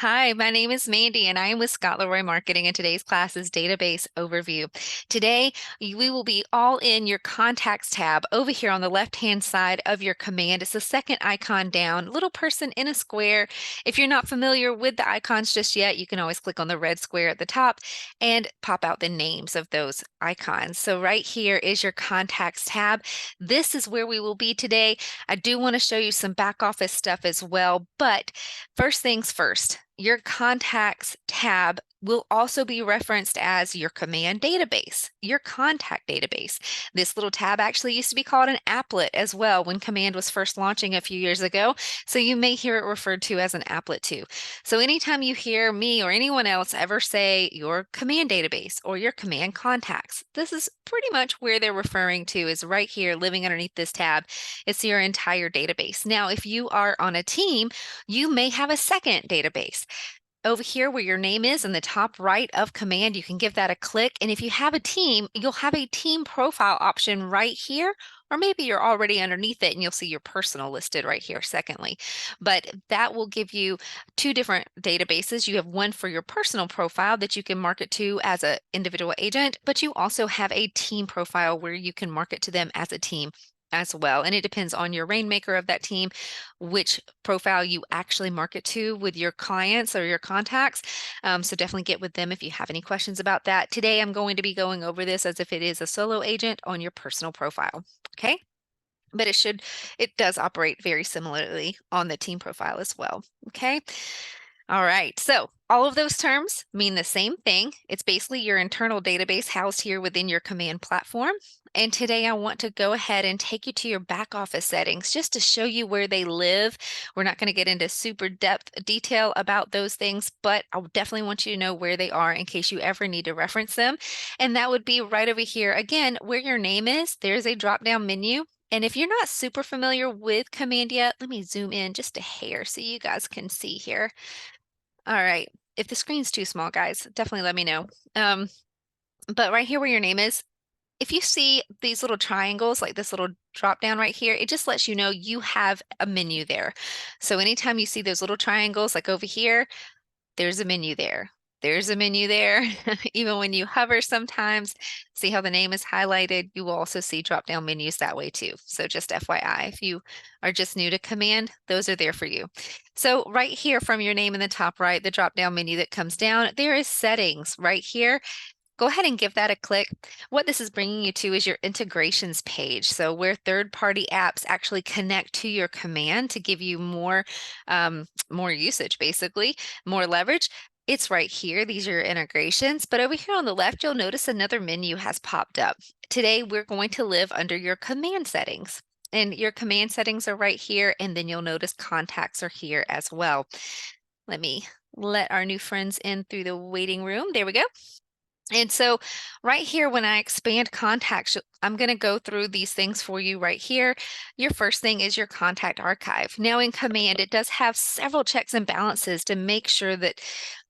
Hi, my name is Mandy, and I am with Scott Leroy Marketing, and today's class is Database Overview. Today, we will be all in your Contacts tab over here on the left-hand side of your command. It's the second icon down, little person in a square. If you're not familiar with the icons just yet, you can always click on the red square at the top and pop out the names of those icons. So right here is your Contacts tab. This is where we will be today. I do want to show you some back office stuff as well, but first things first, your contacts tab will also be referenced as your command database, your contact database. This little tab actually used to be called an applet as well when command was first launching a few years ago. So you may hear it referred to as an applet too. So anytime you hear me or anyone else ever say your command database or your command contacts, this is pretty much where they're referring to is right here living underneath this tab. It's your entire database. Now, if you are on a team, you may have a second database. Over here where your name is in the top right of command, you can give that a click. And if you have a team, you'll have a team profile option right here, or maybe you're already underneath it and you'll see your personal listed right here, secondly. But that will give you two different databases. You have one for your personal profile that you can market to as an individual agent, but you also have a team profile where you can market to them as a team as well. And it depends on your rainmaker of that team, which profile you actually market to with your clients or your contacts. So definitely get with them if you have any questions about that. Today, I'm going to be going over this as if it is a solo agent on your personal profile. Okay. But it does operate very similarly on the team profile as well. Okay. All right, so all of those terms mean the same thing. It's basically your internal database housed here within your command platform. And today I want to go ahead and take you to your back office settings just to show you where they live. We're not going to get into super depth detail about those things, but I definitely want you to know where they are in case you ever need to reference them. And that would be right over here. Again, where your name is, there's a drop-down menu. And if you're not super familiar with Command yet, let me zoom in just a hair so you guys can see here. All right. If the screen's too small, guys, definitely let me know. But right here where your name is, if you see these little triangles, like this little drop down right here, it just lets you know you have a menu there. So anytime you see those little triangles, like over here, there's a menu there. There's a menu there. Even when you hover sometimes, see how the name is highlighted, you will also see drop-down menus that way too. So just FYI, if you are just new to Command, those are there for you. So right here from your name in the top right, the drop-down menu that comes down, there is settings right here. Go ahead and give that a click. What this is bringing you to is your integrations page. So where third-party apps actually connect to your command to give you more usage, basically, more leverage. It's right here. These are your integrations. But over here on the left, you'll notice another menu has popped up. Today, we're going to live under your command settings. And your command settings are right here. And then you'll notice contacts are here as well. Let me let our new friends in through the waiting room. There we go. And so right here, when I expand contacts, I'm going to go through these things for you right here. Your first thing is your contact archive. Now in Command, it does have several checks and balances to make sure that,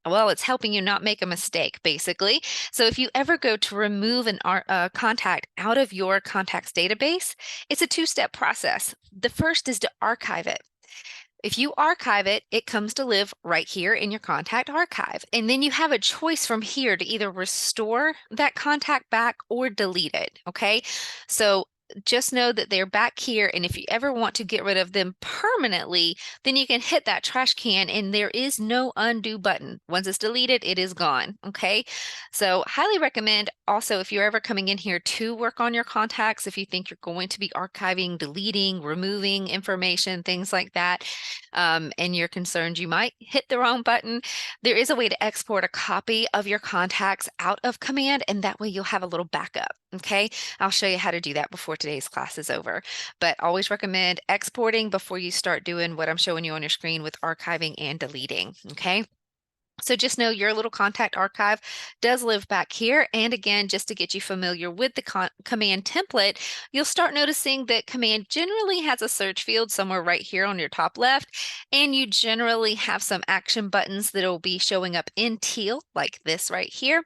well, it's helping you not make a mistake, basically. So if you ever go to remove a contact out of your contacts database, it's a two-step process. The first is to archive it. If you archive it, it comes to live right here in your contact archive. And then you have a choice from here to either restore that contact back or delete it. Okay. So just know that they're back here. And if you ever want to get rid of them permanently, then you can hit that trash can and there is no undo button. Once it's deleted, it is gone. Okay. So highly recommend also if you're ever coming in here to work on your contacts, if you think you're going to be archiving, deleting, removing information, things like that, and you're concerned you might hit the wrong button, there is a way to export a copy of your contacts out of Command, and that way you'll have a little backup. Okay, I'll show you how to do that before today's class is over. But always recommend exporting before you start doing what I'm showing you on your screen with archiving and deleting. Okay. So just know your little contact archive does live back here. And again, just to get you familiar with the command template, you'll start noticing that command generally has a search field somewhere right here on your top left. And you generally have some action buttons that will be showing up in teal like this right here.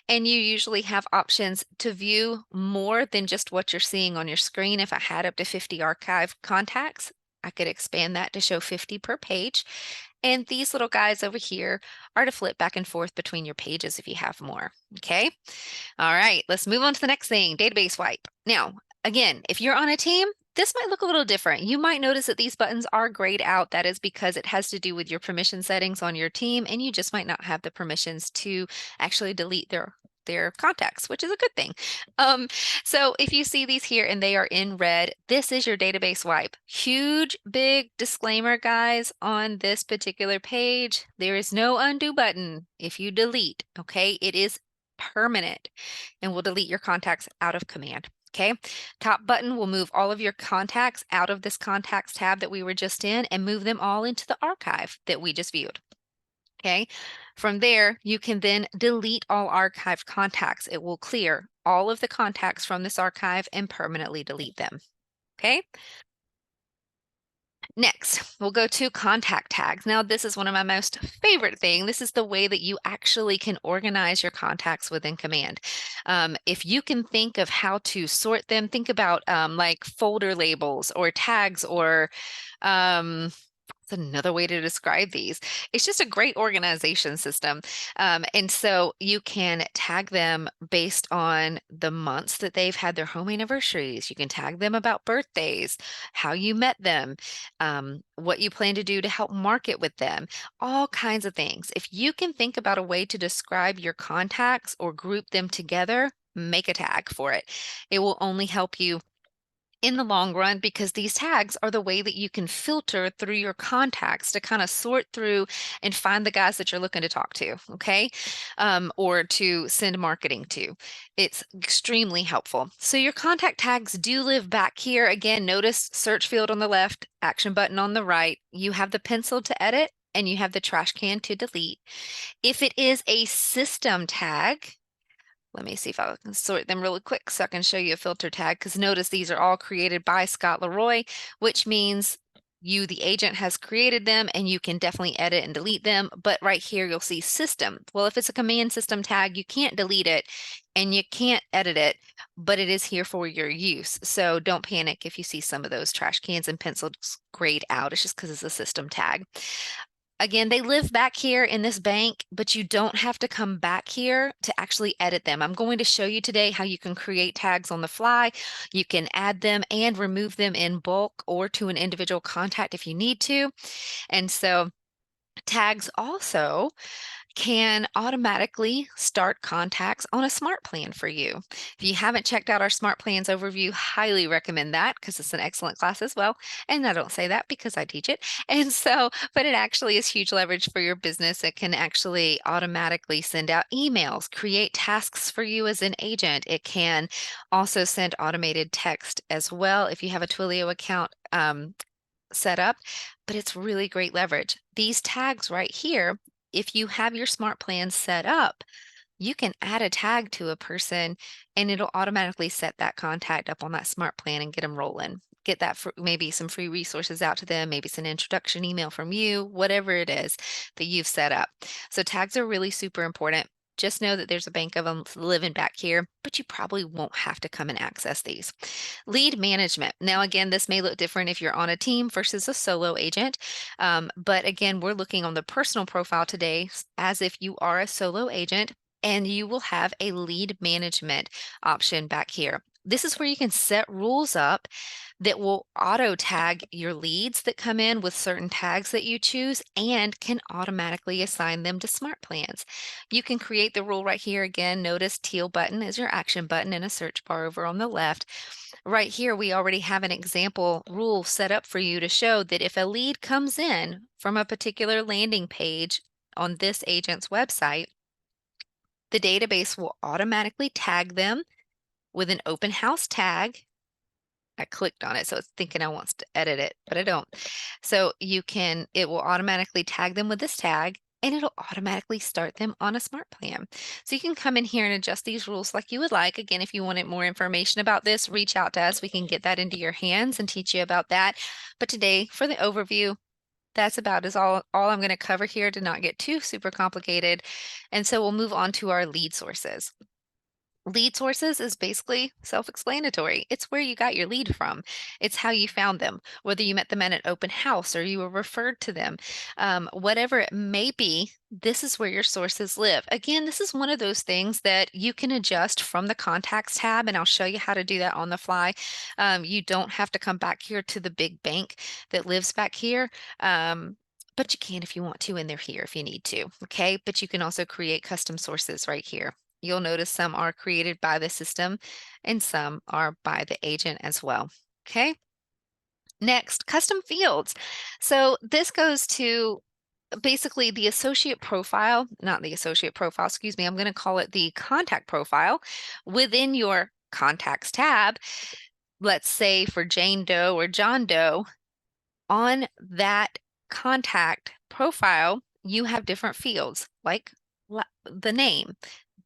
And you usually have options to view more than just what you're seeing on your screen. If I had up to 50 archive contacts, I could expand that to show 50 per page. And these little guys over here are to flip back and forth between your pages if you have more. Okay. All right, let's move on to the next thing, database wipe. Now, again, if you're on a team, this might look a little different. You might notice that these buttons are grayed out. That is because it has to do with your permission settings on your team, and you just might not have the permissions to actually delete their contacts, which is a good thing. So if you see these here and they are in red, this is your database wipe. Huge, big disclaimer, guys, on this particular page. There is no undo button if you delete, okay? It is permanent and will delete your contacts out of command. Okay, top button will move all of your contacts out of this contacts tab that we were just in and move them all into the archive that we just viewed. Okay, from there, you can then delete all archived contacts. It will clear all of the contacts from this archive and permanently delete them. Okay. Next, we'll go to contact tags. Now, this is one of my most favorite things. This is the way that you actually can organize your contacts within Command. If you can think of how to sort them, think about like folder labels or tags or that's another way to describe these. It's just a great organization system. And so you can tag them based on the months that they've had their home anniversaries. You can tag them about birthdays, how you met them, what you plan to do to help market with them, all kinds of things. If you can think about a way to describe your contacts or group them together, make a tag for it. It will only help you in the long run because these tags are the way that you can filter through your contacts to kind of sort through and find the guys that you're looking to talk to, okay? Or to send marketing to. It's extremely helpful. So your contact tags do live back here. Again, notice search field on the left, action button on the right. You have the pencil to edit and you have the trash can to delete. If it is a system tag, let me see if I can sort them really quick so I can show you a filter tag, because notice these are all created by Scott Leroy, which means you, the agent, has created them and you can definitely edit and delete them. But right here, you'll see system. Well, if it's a command system tag, you can't delete it and you can't edit it, but it is here for your use. So don't panic if you see some of those trash cans and pencils grayed out. It's just because it's a system tag. Again, they live back here in this bank, but you don't have to come back here to actually edit them. I'm going to show you today how you can create tags on the fly. You can add them and remove them in bulk or to an individual contact if you need to. And so tags also can automatically start contacts on a smart plan for you. If you haven't checked out our smart plans overview, highly recommend that because it's an excellent class as well. And I don't say that because I teach it. And so, but it actually is huge leverage for your business. It can actually automatically send out emails, create tasks for you as an agent. It can also send automated text as well if you have a Twilio account set up, but it's really great leverage. These tags right here, if you have your smart plan set up, you can add a tag to a person and it'll automatically set that contact up on that smart plan and get them rolling. Get that for maybe some free resources out to them, maybe it's an introduction email from you, whatever it is that you've set up. So tags are really super important. Just know that there's a bank of them living back here, but you probably won't have to come and access these. Lead management. Now, again, this may look different if you're on a team versus a solo agent. But again, we're looking on the personal profile today as if you are a solo agent, and you will have a lead management option back here. This is where you can set rules up that will auto tag your leads that come in with certain tags that you choose and can automatically assign them to smart plans. You can create the rule right here. Again, notice teal button is your action button in a search bar over on the left. Right here, we already have an example rule set up for you to show that if a lead comes in from a particular landing page on this agent's website, the database will automatically tag them with an open house tag. I clicked on it, so it's thinking I wants to edit it, but I don't. So it will automatically tag them with this tag and it'll automatically start them on a smart plan. So you can come in here and adjust these rules like you would like. Again, if you wanted more information about this, reach out to us. We can get that into your hands and teach you about that. But today, for the overview, that's about all I'm going to cover here to not get too super complicated. And so we'll move on to our lead sources. Lead sources is basically self-explanatory. It's where you got your lead from. It's how you found them, whether you met them at an open house or you were referred to them. Whatever it may be, this is where your sources live. Again, this is one of those things that you can adjust from the contacts tab, and I'll show you how to do that on the fly. You don't have to come back here to the big bank that lives back here. But you can if you want to, and they're here if you need to. Okay. But you can also create custom sources right here. You'll notice some are created by the system and some are by the agent as well. Okay. Next, custom fields. So this goes to basically the associate profile, not the associate profile, excuse me, I'm going to call it the contact profile within your contacts tab. Let's say for Jane Doe or John Doe, on that contact profile, you have different fields like the name,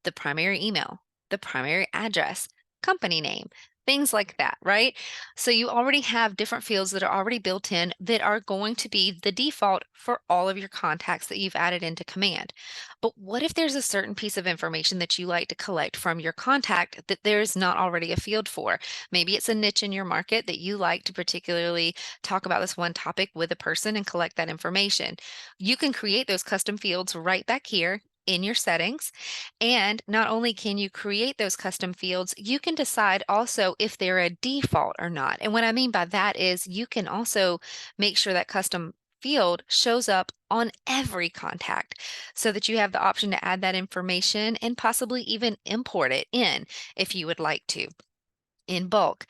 the primary email, the primary address, company name, things like that, right? So you already have different fields that are already built in that are going to be the default for all of your contacts that you've added into Command. But what if there's a certain piece of information that you like to collect from your contact that there's not already a field for? Maybe it's a niche in your market that you like to particularly talk about this one topic with a person and collect that information. You can create those custom fields right back here in your settings. And not only can you create those custom fields, you can decide also if they're a default or not. And what I mean by that is you can also make sure that custom field shows up on every contact so that you have the option to add that information and possibly even import it in if you would like to in bulk.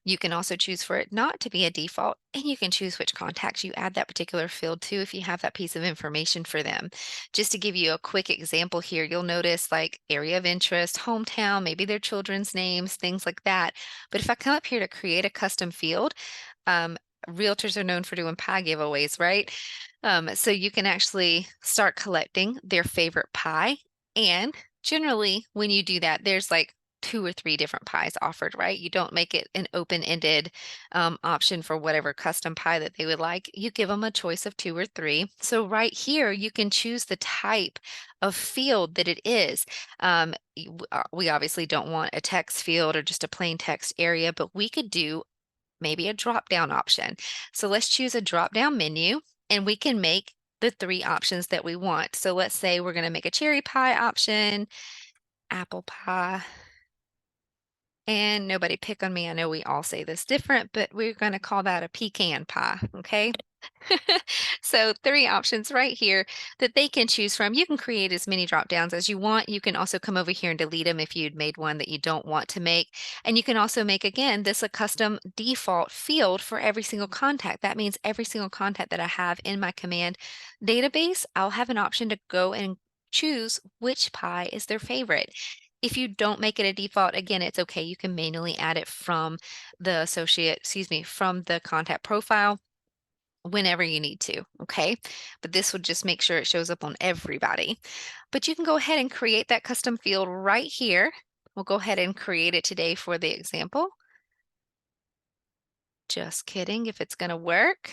You can also choose for it not to be a default, and you can choose which contacts you add that particular field to if you have that piece of information for them. Just to give you a quick example here, you'll notice like area of interest, hometown, maybe their children's names, things like that. But if I come up here to create a custom field, um, realtors are known for doing pie giveaways, right? So you can actually start collecting their favorite pie. And generally, when you do that, there's like two or three different pies offered, right? You don't make it an open-ended option for whatever custom pie that they would like. You give them a choice of two or three. So right here, you can choose the type of field that it is. We obviously don't want a text field or just a plain text area, but we could do maybe a drop-down option. So let's choose a drop-down menu and we can make the three options that we want. So let's say we're going to make a cherry pie option, apple pie, and nobody pick on me. I know we all say this different, but we're going to call that a pecan pie, okay? So three options right here that they can choose from. You can create as many drop downs as you want. You can also come over here and delete them if you'd made one that you don't want to make. And you can also make, again, this a custom default field for every single contact. That means every single contact that I have in my command database, I'll have an option to go and choose which pie is their favorite. If you don't make it a default, again, it's okay. You can manually add it from the from the contact profile whenever you need to, okay? But this would just make sure it shows up on everybody. But you can go ahead and create that custom field right here. We'll go ahead and create it today for the example. Just kidding if it's gonna work.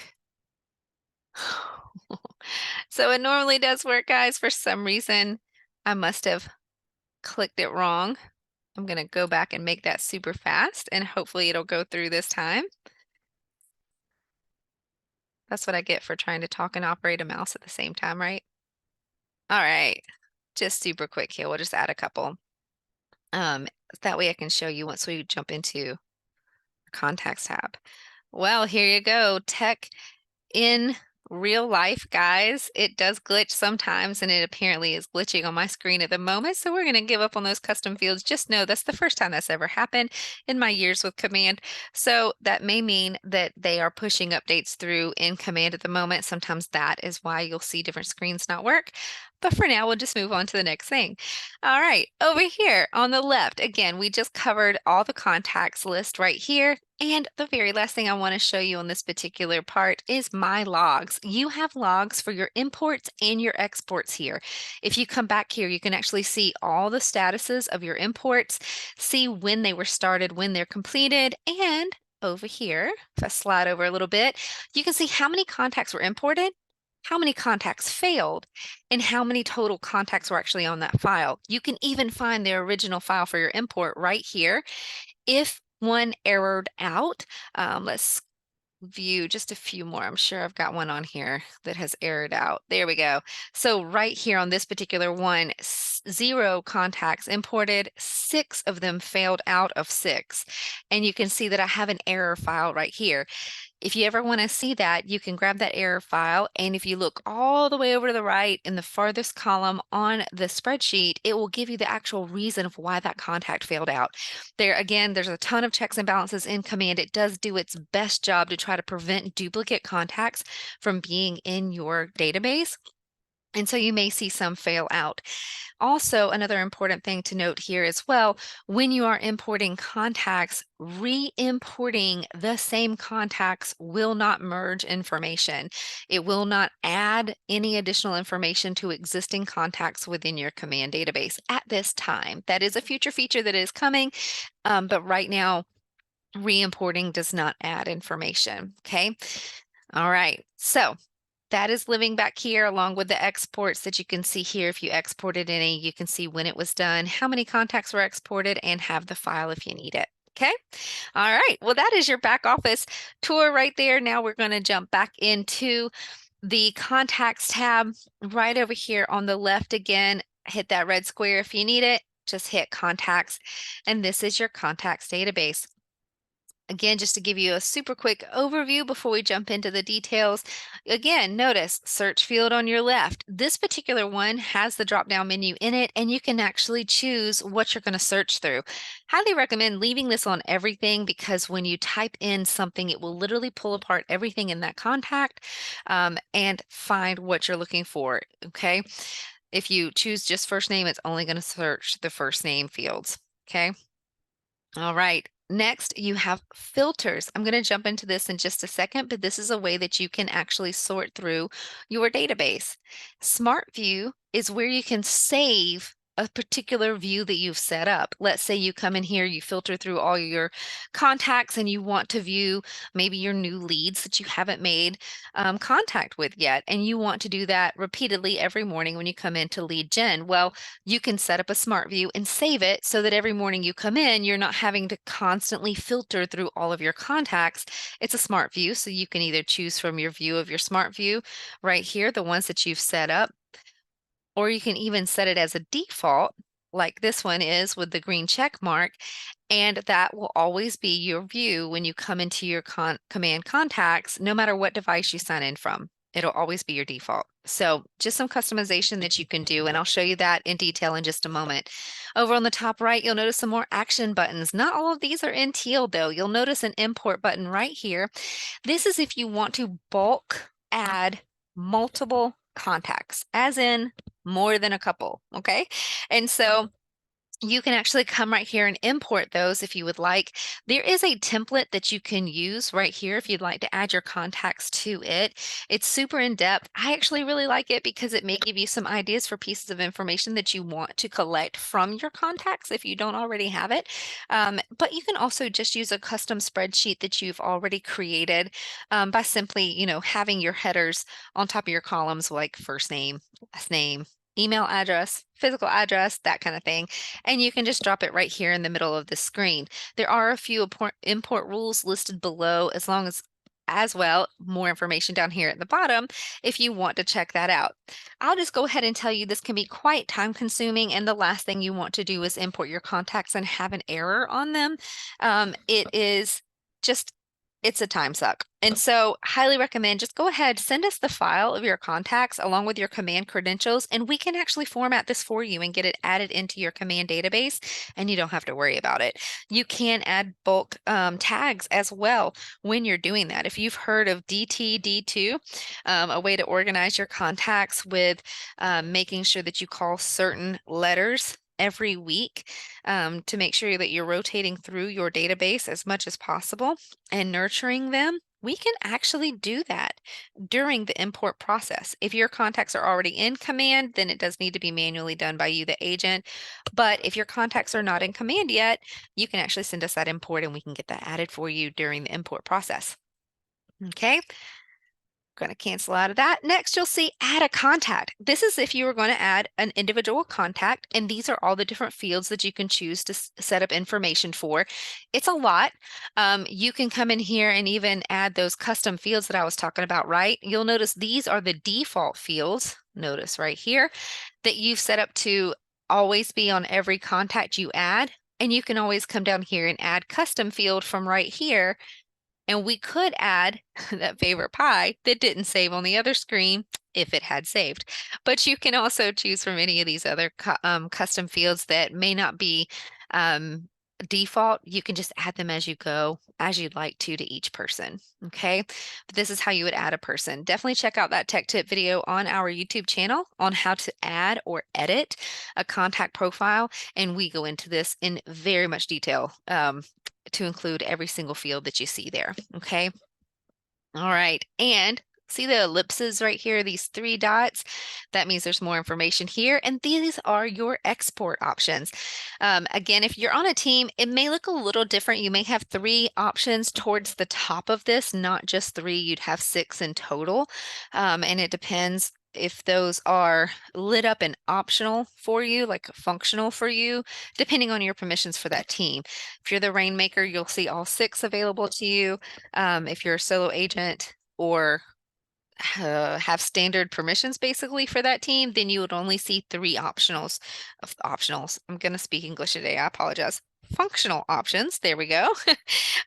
So it normally does work, guys. For some reason, I must have clicked it wrong. I'm gonna go back and make that super fast and hopefully it'll go through this time. That's what I get for trying to talk and operate a mouse at the same time, right? All right, just super quick here. We'll just add a couple. That way I can show you once we jump into contacts tab. Well, here you go. Tech in real life, guys. It does glitch sometimes, and it apparently is glitching on my screen at the moment. So we're going to give up on those custom fields. Just know that's the first time that's ever happened in my years with Command. So that may mean that they are pushing updates through in Command at the moment. Sometimes that is why you'll see different screens not work. But for now, we'll just move on to the next thing. All right, over here on the left, again, we just covered all the contacts list right here. And the very last thing I want to show you on this particular part is my logs. You have logs for your imports and your exports here. If you come back here, you can actually see all the statuses of your imports, see when they were started, when they're completed, and over here, if I slide over a little bit, you can see how many contacts were imported how many contacts failed, and how many total contacts were actually on that file. You can even find the original file for your import right here. If one errored out, let's view just a few more. I'm sure I've got one on here that has errored out. There we go. So right here on this particular one, 0 contacts imported, 6 of them failed out of 6. And you can see that I have an error file right here. If you ever want to see that, you can grab that error file, and if you look all the way over to the right in the farthest column on the spreadsheet, it will give you the actual reason of why that contact failed out. There again, there's a ton of checks and balances in Command. It does do its best job to try to prevent duplicate contacts from being in your database. And so you may see some fail out. Also, another important thing to note here as well, when you are importing contacts, re-importing the same contacts will not merge information. It will not add any additional information to existing contacts within your command database at this time. That is a future feature that is coming, but right now, re-importing does not add information, okay? All right, so that is living back here along with the exports that you can see here. If you exported any, you can see when it was done, how many contacts were exported, and have the file if you need it. Okay. All right. Well, that is your back office tour right there. Now we're going to jump back into the contacts tab right over here on the left again. Hit that red square if you need it. Just hit contacts. And this is your contacts database. Again, just to give you a super quick overview before we jump into the details. Again, notice search field on your left. This particular one has the drop-down menu in it, and you can actually choose what you're going to search through. Highly recommend leaving this on everything, because when you type in something, it will literally pull apart everything in that contact and find what you're looking for, okay? If you choose just first name, it's only going to search the first name fields, okay? All right. Next, you have filters. I'm going to jump into this in just a second, but this is a way that you can actually sort through your database. Smart View is where you can save a particular view that you've set up. Let's say you come in here, you filter through all your contacts, and you want to view maybe your new leads that you haven't made contact with yet, and you want to do that repeatedly every morning when you come into lead gen. Well, you can set up a smart view and save it so that every morning you come in, you're not having to constantly filter through all of your contacts. It's a smart view, so you can either choose from your view of your smart view right here, the ones that you've set up, or you can even set it as a default, like this one is with the green check mark, and that will always be your view when you come into your command contacts, no matter what device you sign in from. It'll always be your default. So just some customization that you can do, and I'll show you that in detail in just a moment. Over on the top right, you'll notice some more action buttons. Not all of these are in teal though. You'll notice an import button right here. This is if you want to bulk add multiple contacts, as in more than a couple, okay? And so you can actually come right here and import those if you would like. There is a template that you can use right here if you'd like to add your contacts to it. It's super in depth. I actually really like it because it may give you some ideas for pieces of information that you want to collect from your contacts if you don't already have it. But you can also just use a custom spreadsheet that you've already created by simply, having your headers on top of your columns, like first name, last name, email address, physical address, that kind of thing. And you can just drop it right here in the middle of the screen. There are a few import rules listed below, as well, more information down here at the bottom if you want to check that out. I'll just go ahead and tell you this can be quite time consuming, and the last thing you want to do is import your contacts and have an error on them. It's a time suck. And so highly recommend just go ahead, send us the file of your contacts along with your command credentials, and we can actually format this for you and get it added into your command database, and you don't have to worry about it. You can add bulk tags as well when you're doing that. If you've heard of DTD2, a way to organize your contacts with making sure that you call certain letters every week to make sure that you're rotating through your database as much as possible and nurturing them, we can actually do that during the import process. If your contacts are already in command, then it does need to be manually done by you, the agent. But if your contacts are not in command yet, you can actually send us that import and we can get that added for you during the import process. Okay. Going to cancel out of that. Next, you'll see add a contact. This is if you were going to add an individual contact, and these are all the different fields that you can choose to set up information for. It's a lot. You can come in here and even add those custom fields that I was talking about, right? You'll notice these are the default fields. Notice right here that you've set up to always be on every contact you add. And you can always come down here and add custom field from right here. And we could add that favorite pie that didn't save on the other screen if it had saved. But you can also choose from any of these other custom fields that may not be default. You can just add them as you go, as you'd like to each person. Okay. But this is how you would add a person. Definitely check out that tech tip video on our YouTube channel on how to add or edit a contact profile. And we go into this in very much detail to include every single field that you see there. Okay. All right. And see the ellipses right here, these 3 dots? That means there's more information here. And these are your export options. Again, if you're on a team, it may look a little different. You may have 3 options towards the top of this, not just 3. You'd have 6 in total. And it depends if those are lit up and optional for you, like functional for you, depending on your permissions for that team. If you're the Rainmaker, you'll see all 6 available to you. If you're a solo agent or have standard permissions basically for that team, then you would only see 3 optionals. I'm going to speak English today. I apologize. Functional options. There we go.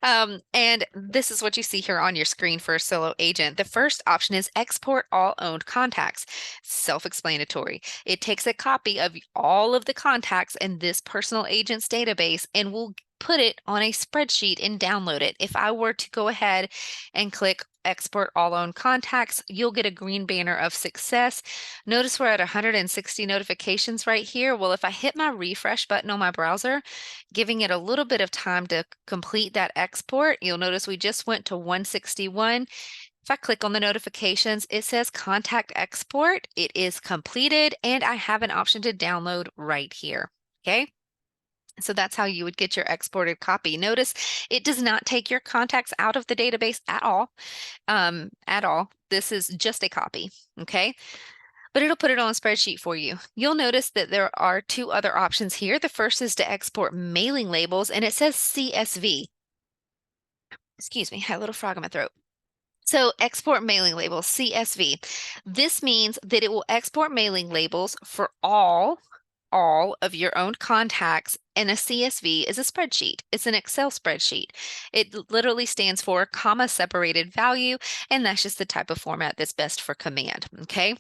And this is what you see here on your screen for a solo agent. The first option is export all owned contacts. Self-explanatory. It takes a copy of all of the contacts in this personal agent's database and will put it on a spreadsheet and download it. If I were to go ahead and click export all owned contacts, you'll get a green banner of success. Notice we're at 160 notifications right here. Well, if I hit my refresh button on my browser, giving it a little bit of time to complete that export, you'll notice we just went to 161. If I click on the notifications, it says contact export. It is completed, and I have an option to download right here. Okay. So that's how you would get your exported copy. Notice it does not take your contacts out of the database at all. This is just a copy, okay? But it'll put it on a spreadsheet for you. You'll notice that there are 2 other options here. The first is to export mailing labels, and it says CSV. Excuse me, I had a little frog in my throat. So export mailing labels, CSV. This means that it will export mailing labels for all of your own contacts, and a CSV is a spreadsheet. It's an Excel spreadsheet. It literally stands for comma separated value, and that's just the type of format that's best for command, okay?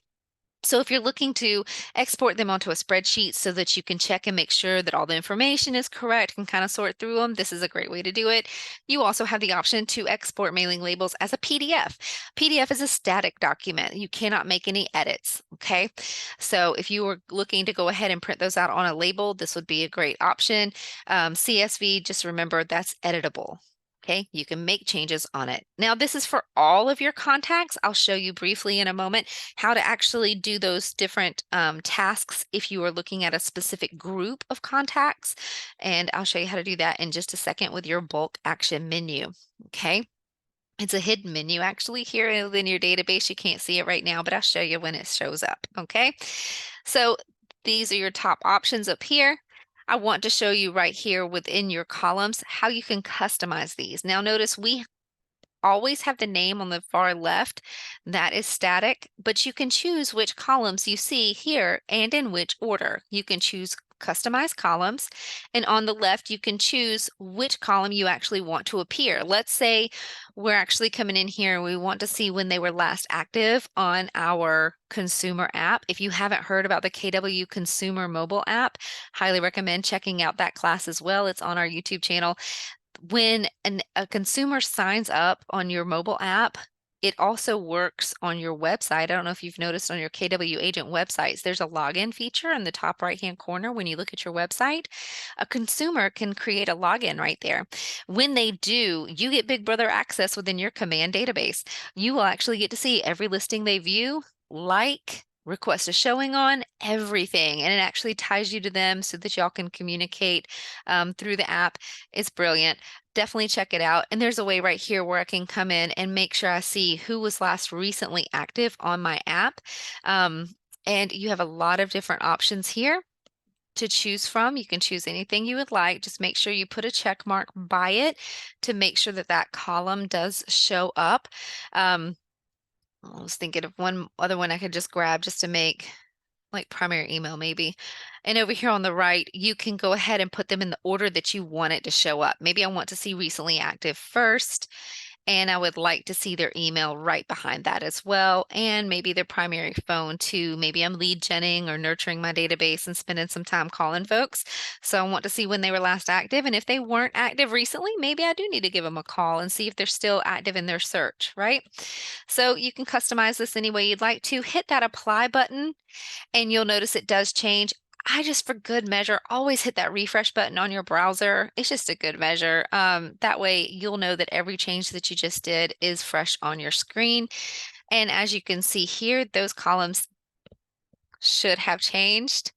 So if you're looking to export them onto a spreadsheet so that you can check and make sure that all the information is correct and kind of sort through them, this is a great way to do it. You also have the option to export mailing labels as a PDF. PDF is a static document. You cannot make any edits, okay? So if you were looking to go ahead and print those out on a label, this would be a great option. CSV, just remember that's editable. Okay, you can make changes on it. Now, this is for all of your contacts. I'll show you briefly in a moment how to actually do those different tasks if you are looking at a specific group of contacts. And I'll show you how to do that in just a second with your bulk action menu. Okay. It's a hidden menu actually here in your database. You can't see it right now, but I'll show you when it shows up. Okay. So these are your top options up here. I want to show you right here within your columns how you can customize these. Now notice we always have the name on the far left. That is static, but you can choose which columns you see here and in which order. You can choose customize columns, and on the left you can choose which column you actually want to appear. Let's say we're actually coming in here and we want to see when they were last active on our consumer app. If you haven't heard about the KW consumer mobile app, highly recommend checking out that class as well. It's on our YouTube channel. When a consumer signs up on your mobile app, it also works on your website. I don't know if you've noticed on your KW agent websites, there's a login feature in the top right-hand corner when you look at your website. A consumer can create a login right there. When they do, you get Big Brother access within your command database. You will actually get to see every listing they view, like, request a showing on, everything. And it actually ties you to them so that y'all can communicate through the app. It's brilliant. Definitely check it out. And there's a way right here where I can come in and make sure I see who was last recently active on my app. Um, and you have a lot of different options here to choose from. You can choose anything you would like. Just make sure you put a check mark by it to make sure that that column does show up. I was thinking of one other one I could just grab just to make like primary email maybe. And over here on the right, you can go ahead and put them in the order that you want it to show up. Maybe I want to see recently active first, and I would like to see their email right behind that as well, and maybe their primary phone too. Maybe I'm lead genning or nurturing my database and spending some time calling folks. So I want to see when they were last active. And if they weren't active recently, maybe I do need to give them a call and see if they're still active in their search, right? So you can customize this any way you'd like to. Hit that apply button and you'll notice it does change. I just, for good measure, always hit that refresh button on your browser. It's just a good measure. That way you'll know that every change that you just did is fresh on your screen. And as you can see here, those columns should have changed.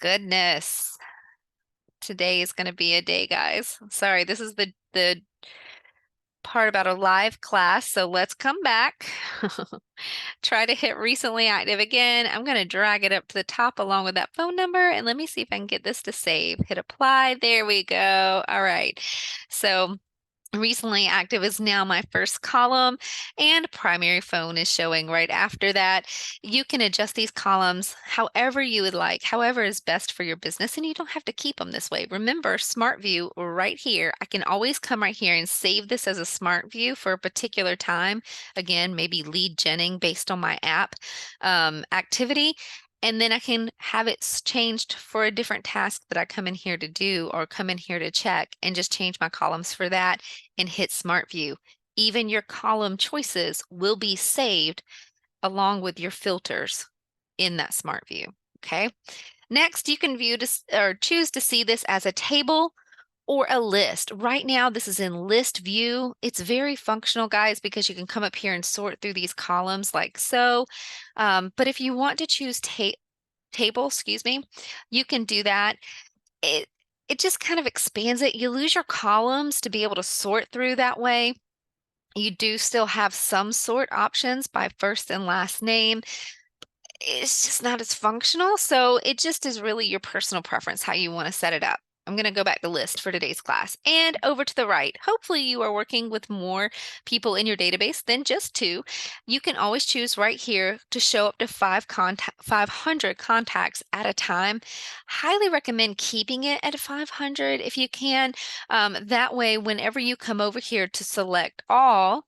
Goodness. Today is going to be a day, guys. Sorry, this is the part about a live class, so let's come back. Try to hit recently active again. I'm going to drag it up to the top along with that phone number, and let me see if I can get this to save. Hit apply. There we go. All right. So recently active is now my first column, and primary phone is showing right after that. You can adjust these columns however you would like, however is best for your business, and you don't have to keep them this way. Remember, Smart View right here. I can always come right here and save this as a Smart View for a particular time. Again, maybe lead genning based on my app activity. And then I can have it changed for a different task that I come in here to do or come in here to check and just change my columns for that and hit Smart View. Even your column choices will be saved along with your filters in that Smart View. Okay. Next, you can view this or choose to see this as a table or a list. Right now, this is in list view. It's very functional, guys, because you can come up here and sort through these columns like so. But if you want to choose table, excuse me, you can do that. It just kind of expands it. You lose your columns to be able to sort through that way. You do still have some sort options by first and last name. It's just not as functional. So it just is really your personal preference how you want to set it up. I'm going to go back to list for today's class and over to the right. Hopefully you are working with more people in your database than just two. You can always choose right here to show up to 500 contacts at a time. Highly recommend keeping it at 500 if you can. That way, whenever you come over here to select all,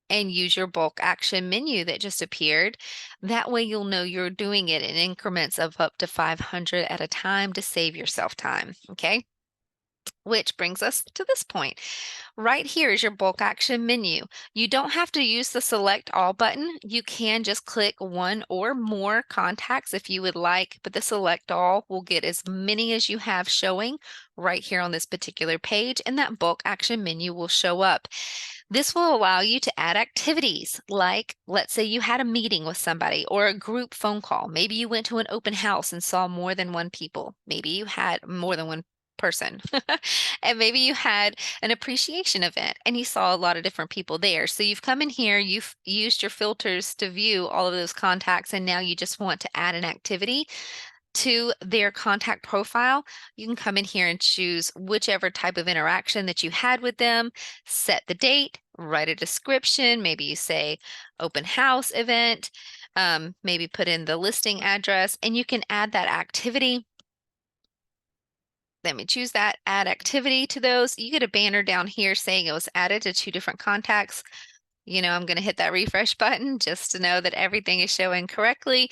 and use your bulk action menu that just appeared. That way you'll know you're doing it in increments of up to 500 at a time to save yourself time, okay? Which brings us to this point. Right here is your bulk action menu. You don't have to use the select all button. You can just click one or more contacts if you would like, but the select all will get as many as you have showing right here on this particular page, and that bulk action menu will show up. This will allow you to add activities like, let's say you had a meeting with somebody or a group phone call. Maybe you went to an open house and saw more than one people. Maybe you had more than one person. And maybe you had an appreciation event and you saw a lot of different people there. So you've come in here, you've used your filters to view all of those contacts, and now you just want to add an activity to their contact profile. You can come in here and choose whichever type of interaction that you had with them, set the date, write a description. Maybe you say open house event, maybe put in the listing address, and you can add that activity. Let me choose that, add activity to those. You get a banner down here saying it was added to 2 different contacts. I'm going to hit that refresh button just to know that everything is showing correctly.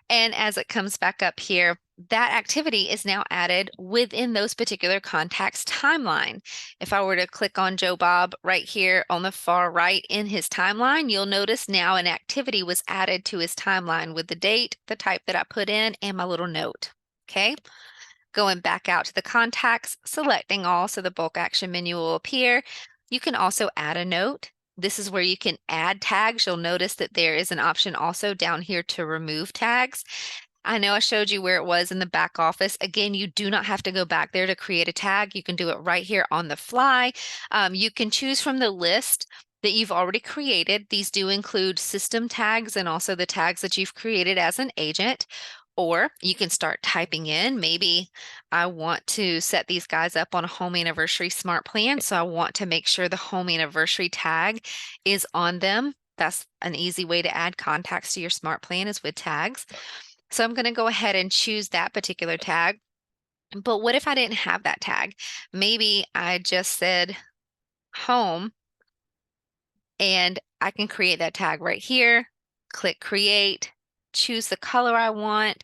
And as it comes back up here, that activity is now added within those particular contacts timeline. If I were to click on Joe Bob right here on the far right in his timeline, you'll notice now an activity was added to his timeline with the date, the type that I put in, and my little note. Okay. Going back out to the contacts, selecting all so the bulk action menu will appear. You can also add a note This is where you can add tags. You'll notice that there is an option also down here to remove tags. I know I showed you where it was in the back office. Again, you do not have to go back there to create a tag. You can do it right here on the fly. You can choose from the list that you've already created. These do include system tags and also the tags that you've created as an agent. Or you can start typing in, maybe I want to set these guys up on a home anniversary smart plan. So I want to make sure the home anniversary tag is on them. That's an easy way to add contacts to your smart plan is with tags. So I'm going to go ahead and choose that particular tag. But what if I didn't have that tag? Maybe I just said home and I can create that tag right here. Click create, choose the color I want.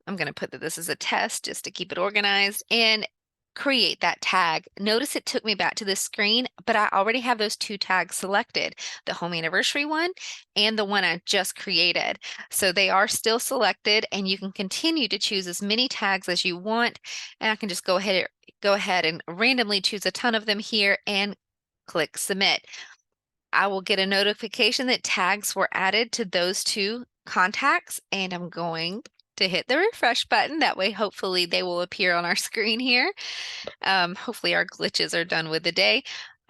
I'm going to put that this is a test just to keep it organized and create that tag. Notice it took me back to this screen, but I already have those two tags selected, the home anniversary one and the one I just created. So they are still selected and you can continue to choose as many tags as you want. And I can just go ahead and randomly choose a ton of them here and click submit. I will get a notification that tags were added to those two contacts and I'm going to hit the refresh button. That way, hopefully they will appear on our screen here. Hopefully our glitches are done with the day.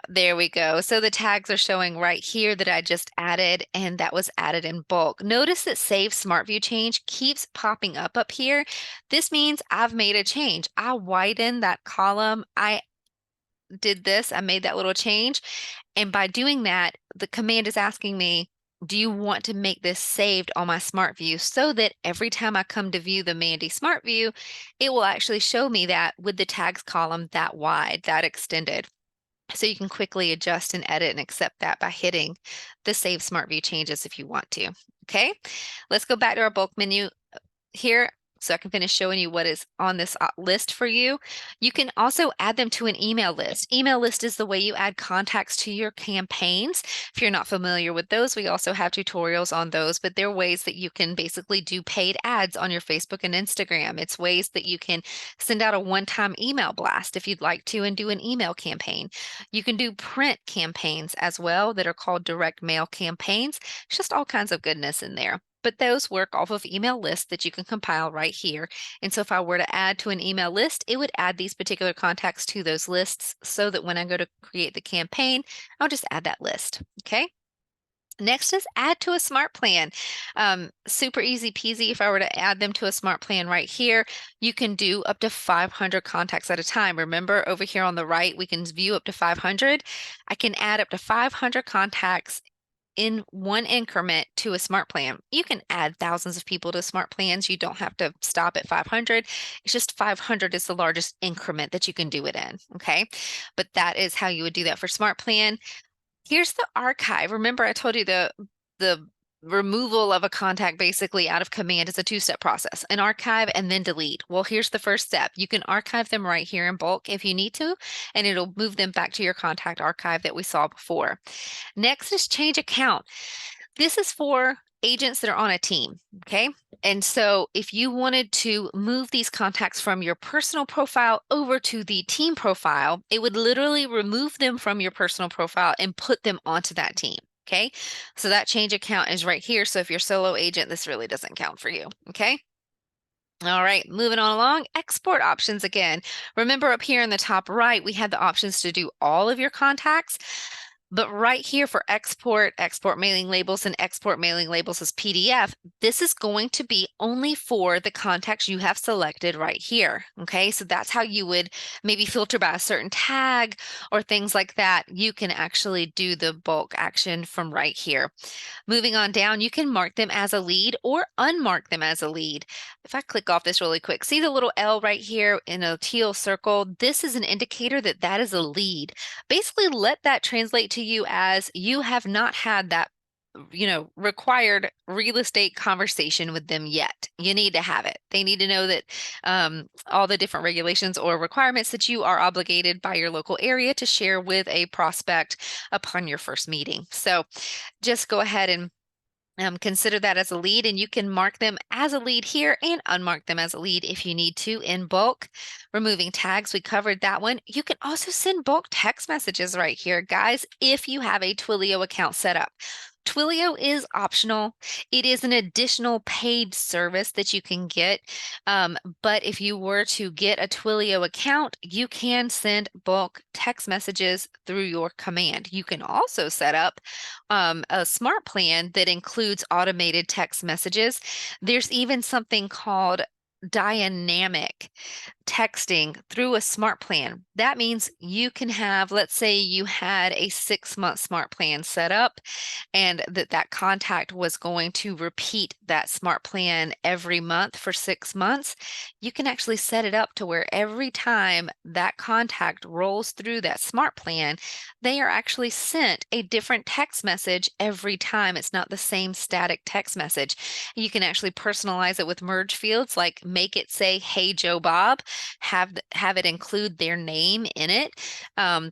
There we go. So the tags are showing right here that I just added, and that was added in bulk. Notice that Save Smart View Change keeps popping up here. This means I've made a change. I widened that column. I did this. I made that little change. And by doing that, the command is asking me, do you want to make this saved on my Smart View so that every time I come to view the Mandy Smart View, it will actually show me that with the tags column that wide, that extended. So you can quickly adjust and edit and accept that by hitting the Save Smart View Changes if you want to. Okay, let's go back to our bulk menu here so I can finish showing you what is on this list for you. You can also add them to an email list. Email list is the way you add contacts to your campaigns. If you're not familiar with those, we also have tutorials on those, but they're ways that you can basically do paid ads on your Facebook and Instagram. It's ways that you can send out a one-time email blast if you'd like to and do an email campaign. You can do print campaigns as well that are called direct mail campaigns. It's just all kinds of goodness in there. But those work off of email lists that you can compile right here. And so if I were to add to an email list, it would add these particular contacts to those lists so that when I go to create the campaign, I'll just add that list. Okay. Next is add to a smart plan. Super easy peasy. If I were to add them to a smart plan right here, you can do up to 500 contacts at a time. Remember over here on the right, we can view up to 500. I can add up to 500 contacts in one increment to a smart plan. You can add thousands of people to smart plans. You don't have to stop at 500. It's just 500 is the largest increment that you can do it in. Okay. But that is how you would do that for smart plan. Here's the archive. Remember, I told you the removal of a contact basically out of command is a two-step process, an archive and then delete. Well, here's the first step. You can archive them right here in bulk if you need to, and it'll move them back to your contact archive that we saw before. Next is change account. This is for agents that are on a team, okay? And so if you wanted to move these contacts from your personal profile over to the team profile, it would literally remove them from your personal profile and put them onto that team. Okay, so that change account is right here. So if you're solo agent, this really doesn't count for you. Okay. All right, moving on along, export options again. Remember up here in the top right, we had the options to do all of your contacts. But right here for export mailing labels and export mailing labels as PDF, this is going to be only for the contacts you have selected right here. Okay, so that's how you would maybe filter by a certain tag or things like that. You can actually do the bulk action from right here. Moving on down, you can mark them as a lead or unmark them as a lead. If I click off this really quick, see the little L right here in a teal circle? This is an indicator that that is a lead. Basically, let that translate to you as you have not had that required real estate conversation with them yet. You need to have it. They need to know that all the different regulations or requirements that you are obligated by your local area to share with a prospect upon your first meeting. So just go ahead and Consider that as a lead, and you can mark them as a lead here and unmark them as a lead if you need to in bulk. Removing tags, we covered that one. You can also send bulk text messages right here, guys, if you have a Twilio account set up. Twilio is optional. It is an additional paid service that you can get. But if you were to get a Twilio account, you can send bulk text messages through your command. You can also set up a smart plan that includes automated text messages. There's even something called dynamic texting through a smart plan. That means you can have, let's say you had a 6-month smart plan set up and that contact was going to repeat that smart plan every month for 6 months. You can actually set it up to where every time that contact rolls through that smart plan, they are actually sent a different text message every time. It's not the same static text message. You can actually personalize it with merge fields, like make it say, "Hey Joe Bob," have it include their name in it,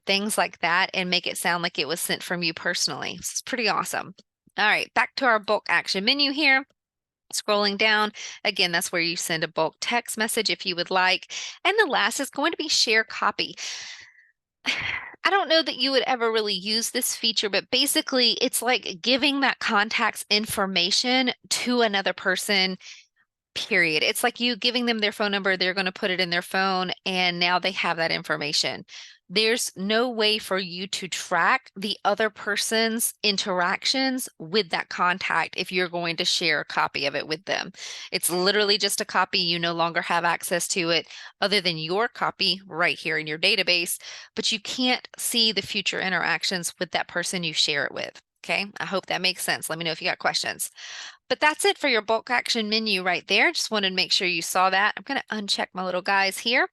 things like that, and make it sound like it was sent from you personally. It's pretty awesome. All right, back to our bulk action menu here. Scrolling down, again, that's where you send a bulk text message if you would like. And the last is going to be share copy. I don't know that you would ever really use this feature, but basically it's like giving that contact's information to another person, period. It's like you giving them their phone number, they're going to put it in their phone, and now they have that information. There's no way for you to track the other person's interactions with that contact if you're going to share a copy of it with them. It's literally just a copy. You no longer have access to it other than your copy right here in your database, but you can't see the future interactions with that person you share it with. Okay, I hope that makes sense. Let me know if you got questions. But that's it for your bulk action menu right there. Just wanted to make sure you saw that. I'm going to uncheck my little guys here.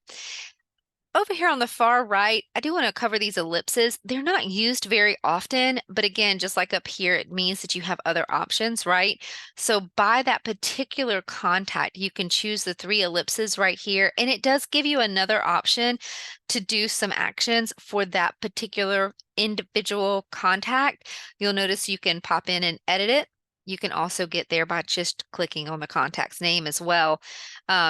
Over here on the far right, I do want to cover these ellipses. They're not used very often, but again, just like up here, it means that you have other options, right? So by that particular contact, you can choose the 3 ellipses right here, and it does give you another option to do some actions for that particular individual contact. You'll notice you can pop in and edit it. You can also get there by just clicking on the contact's name as well.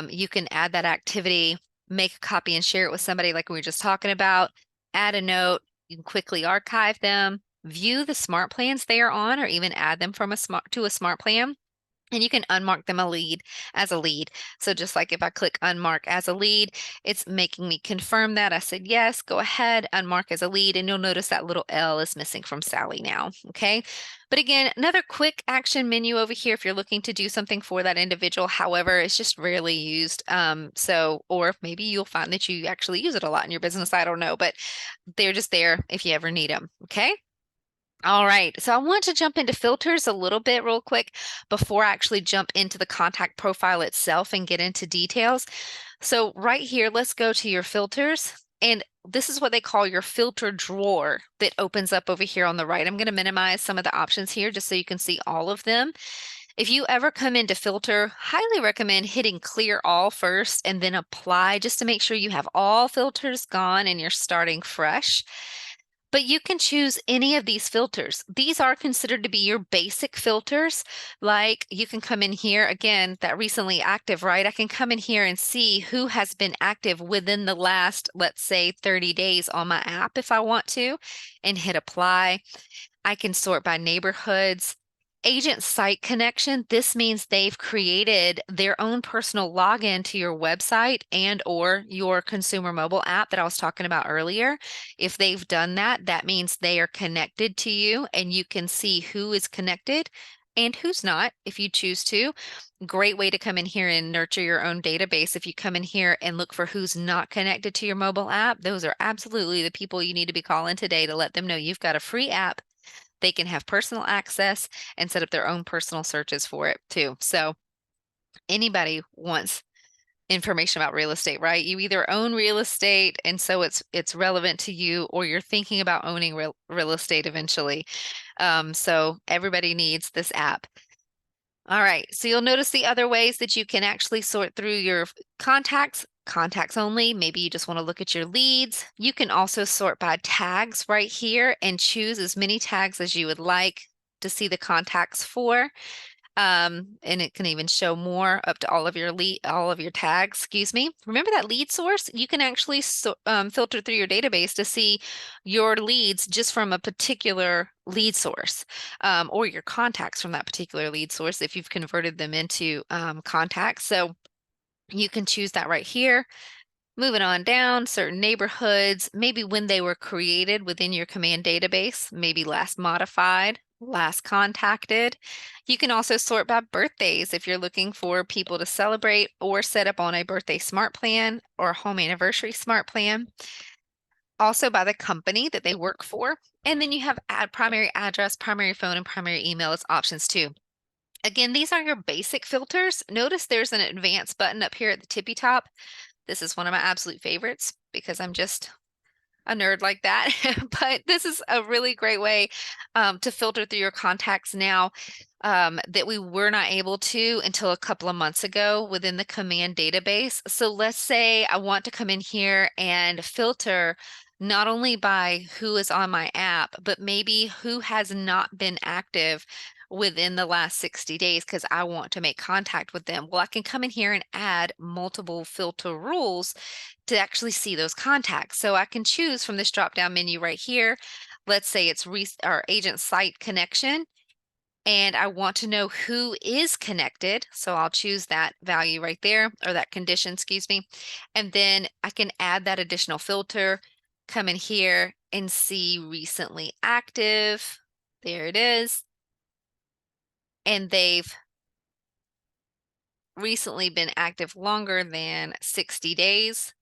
You can add that activity, make a copy and share it with somebody like we were just talking about, add a note, you can quickly archive them, view the smart plans they are on, or even add them from a smart plan. And you can unmark them as a lead. So just like if I click unmark as a lead, it's making me confirm that. I said, yes, go ahead, unmark as a lead. And you'll notice that little L is missing from Sally now. Okay. But again, another quick action menu over here if you're looking to do something for that individual. However, it's just rarely used. Or maybe you'll find that you actually use it a lot in your business. I don't know, but they're just there if you ever need them. Okay. All right, so I want to jump into filters a little bit real quick before I actually jump into the contact profile itself and get into details. So right here, let's go to your filters. And this is what they call your filter drawer that opens up over here on the right. I'm going to minimize some of the options here just so you can see all of them. If you ever come into filter, highly recommend hitting clear all first and then apply just to make sure you have all filters gone and you're starting fresh. But you can choose any of these filters. These are considered to be your basic filters. Like you can come in here, again, that recently active, right? I can come in here and see who has been active within the last, let's say, 30 days on my app if I want to, and hit apply. I can sort by neighborhoods. Agent site connection, this means they've created their own personal login to your website and or your consumer mobile app that I was talking about earlier. If they've done that, that means they are connected to you and you can see who is connected and who's not if you choose to. Great way to come in here and nurture your own database. If you come in here and look for who's not connected to your mobile app, those are absolutely the people you need to be calling today to let them know you've got a free app. They can have personal access and set up their own personal searches for it too. So anybody wants information about real estate, right? You either own real estate and so it's relevant to you, or you're thinking about owning real estate eventually. So everybody needs this app. All right, so you'll notice the other ways that you can actually sort through your contacts only. Maybe you just want to look at your leads. You can also sort by tags right here and choose as many tags as you would like. to see the contacts for. And it can even show more up to all of your tags, excuse me. Remember that lead source? You can actually filter through your database to see your leads just from a particular lead source, or your contacts from that particular lead source if you've converted them into contacts. So you can choose that right here. Moving on down, certain neighborhoods, maybe when they were created within your command database, maybe last modified, last contacted. You can also sort by birthdays if you're looking for people to celebrate or set up on a birthday smart plan or home anniversary smart plan. Also by the company that they work for. And then you have primary address, primary phone, and primary email as options too. Again, these are your basic filters. Notice there's an advanced button up here at the tippy top. This is one of my absolute favorites because I'm just a nerd like that. But this is a really great way to filter through your contacts now, that we were not able to until a couple of months ago within the command database. So let's say I want to come in here and filter not only by who is on my app, but maybe who has not been active within the last 60 days because I want to make contact with them. Well, I can come in here and add multiple filter rules to actually see those contacts. So I can choose from this drop-down menu right here. Let's say it's our agent site connection, and I want to know who is connected. So I'll choose that value right there, or that condition, excuse me. And then I can add that additional filter, come in here and see recently active. There it is. And they've recently been active longer than 60 days.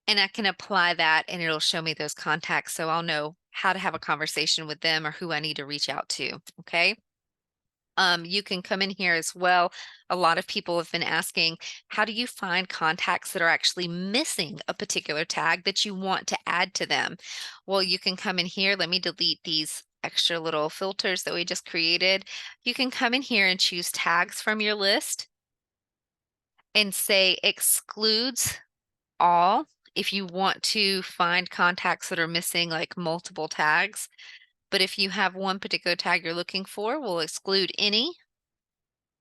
And I can apply that and it'll show me those contacts. So I'll know how to have a conversation with them or who I need to reach out to. Okay. You can come in here as well. A lot of people have been asking, how do you find contacts that are actually missing a particular tag that you want to add to them? Well, you can come in here. Let me delete these extra little filters that we just created. You can come in here and choose tags from your list and say excludes all if you want to find contacts that are missing like multiple tags. But if you have one particular tag you're looking for, we'll exclude any.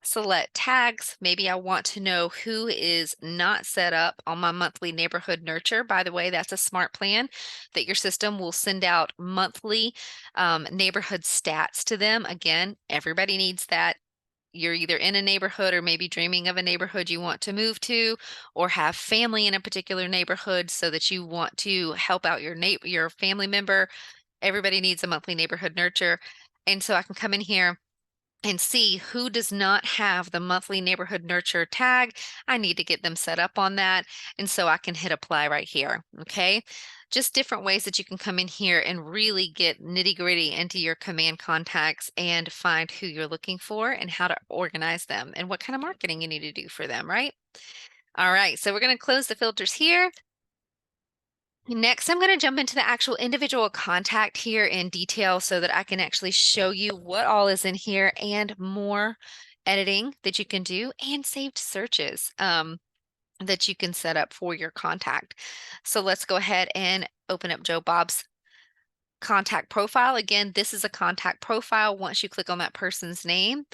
Select tags. Maybe I want to know who is not set up on my monthly neighborhood nurture. By the way, that's a smart plan that your system will send out monthly neighborhood stats to them. Again, everybody needs that. You're either in a neighborhood or maybe dreaming of a neighborhood you want to move to, or have family in a particular neighborhood so that you want to help out your family member. Everybody needs a monthly neighborhood nurture. And so I can come in here and see who does not have the monthly neighborhood nurture tag. I need to get them set up on that. And so I can hit apply right here. Okay. Just different ways that you can come in here and really get nitty gritty into your command contacts and find who you're looking for and how to organize them and what kind of marketing you need to do for them, right? All right. So we're going to close the filters here. Next, I'm going to jump into the actual individual contact here in detail so that I can actually show you what all is in here and more editing that you can do and saved searches that you can set up for your contact. So let's go ahead and open up Joe Bob's contact profile. Again, this is a contact profile once you click on that person's name,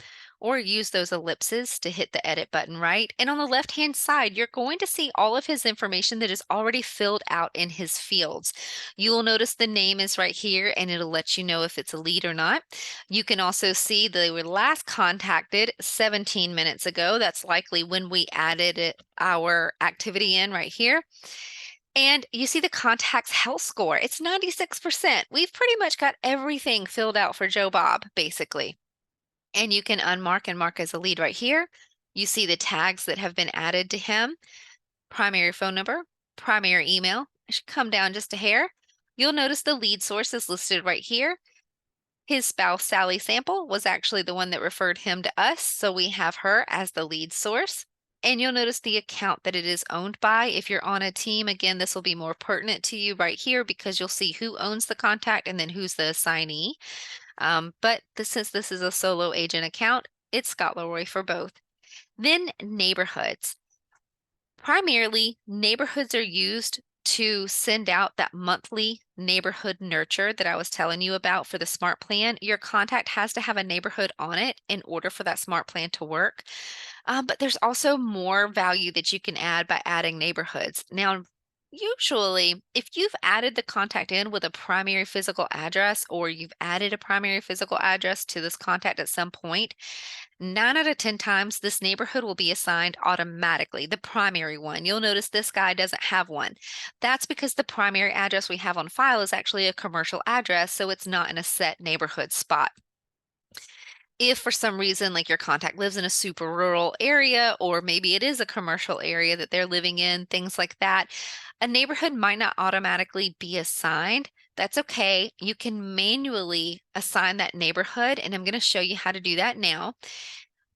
or use those ellipses to hit the edit button, right? And on the left-hand side, you're going to see all of his information that is already filled out in his fields. You will notice the name is right here and it'll let you know if it's a lead or not. You can also see they were last contacted 17 minutes ago. That's likely when we added our activity in right here. And you see the contact's health score. It's 96%. We've pretty much got everything filled out for Joe Bob, basically. And you can unmark and mark as a lead right here. You see the tags that have been added to him. Primary phone number, primary email. I should come down just a hair. You'll notice the lead source is listed right here. His spouse, Sally Sample, was actually the one that referred him to us, so we have her as the lead source. And you'll notice the account that it is owned by. If you're on a team, again, this will be more pertinent to you right here because you'll see who owns the contact and then who's the assignee. But since this is a solo agent account, it's Scott Leroy for both. Then neighborhoods. Primarily, neighborhoods are used to send out that monthly neighborhood nurture that I was telling you about for the smart plan, your contact has to have a neighborhood on it in order for that smart plan to work. But there's also more value that you can add by adding neighborhoods. Now, usually, if you've added the contact in with a primary physical address or you've added a primary physical address to this contact at some point, 9 out of 10 times this neighborhood will be assigned automatically, the primary one. You'll notice this guy doesn't have one. That's because the primary address we have on file is actually a commercial address, so it's not in a set neighborhood spot. If for some reason, like your contact lives in a super rural area, or maybe it is a commercial area that they're living in, things like that, a neighborhood might not automatically be assigned. That's okay. You can manually assign that neighborhood, and I'm going to show you how to do that now.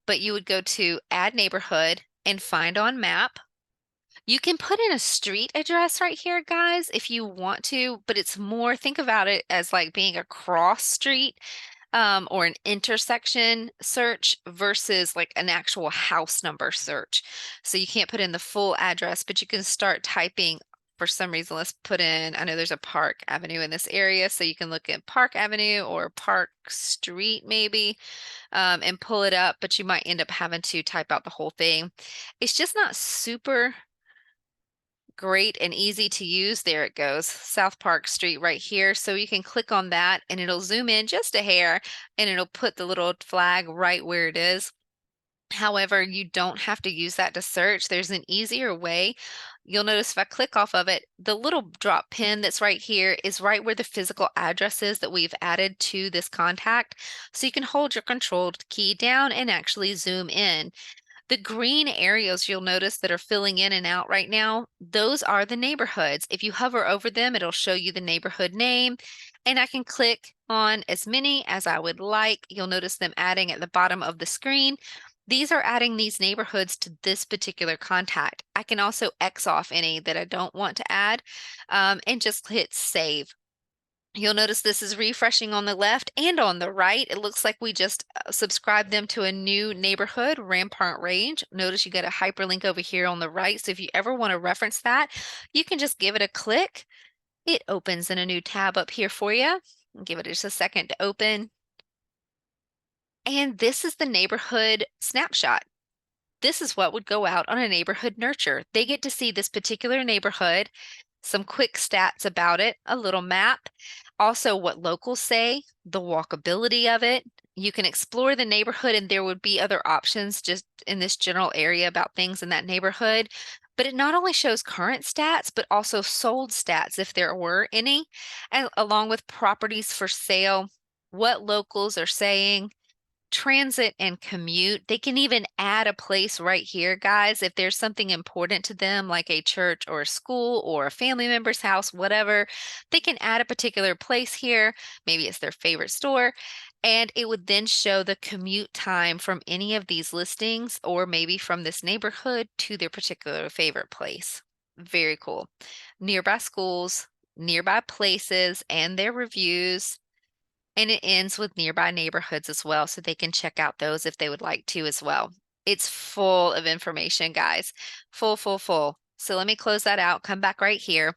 But you would go to Add Neighborhood and find on Map. You can put in a street address right here, guys, if you want to, but it's more, think about it as like being a cross street or an intersection search versus like an actual house number search. So you can't put in the full address, but you can start typing. For some reason, let's put in, I know there's a Park Avenue in this area, so you can look at Park Avenue or Park Street maybe, and pull it up, but you might end up having to type out the whole thing. It's just not super great and easy to use. There it goes, South Park Street right here. So you can click on that and it'll zoom in just a hair and it'll put the little flag right where it is. However, you don't have to use that to search. There's an easier way. You'll notice if I click off of it, the little drop pin that's right here is right where the physical address is that we've added to this contact. So you can hold your control key down and actually zoom in. The green areas you'll notice that are filling in and out right now, those are the neighborhoods. If you hover over them, it'll show you the neighborhood name, and I can click on as many as I would like. You'll notice them adding at the bottom of the screen. These are adding these neighborhoods to this particular contact. I can also X off any that I don't want to add, and just hit save. You'll notice this is refreshing on the left and on the right. It looks like we just subscribed them to a new neighborhood, Rampart Range. Notice you got a hyperlink over here on the right. So if you ever want to reference that, you can just give it a click. It opens in a new tab up here for you. Give it just a second to open. And this is the neighborhood snapshot. This is what would go out on a neighborhood nurture. They get to see this particular neighborhood, some quick stats about it, a little map, also what locals say, the walkability of it. You can explore the neighborhood and there would be other options just in this general area about things in that neighborhood. But it not only shows current stats, but also sold stats if there were any, and along with properties for sale, what locals are saying, transit and commute. They can even add a place right here, guys, if there's something important to them, like a church or a school or a family member's house, whatever. They can add a particular place here. Maybe it's their favorite store. And it would then show the commute time from any of these listings or maybe from this neighborhood to their particular favorite place. Very cool. Nearby schools, nearby places, and their reviews. And it ends with nearby neighborhoods as well, so they can check out those if they would like to as well. It's full of information, guys. Full, full, full. So let me close that out, come back right here.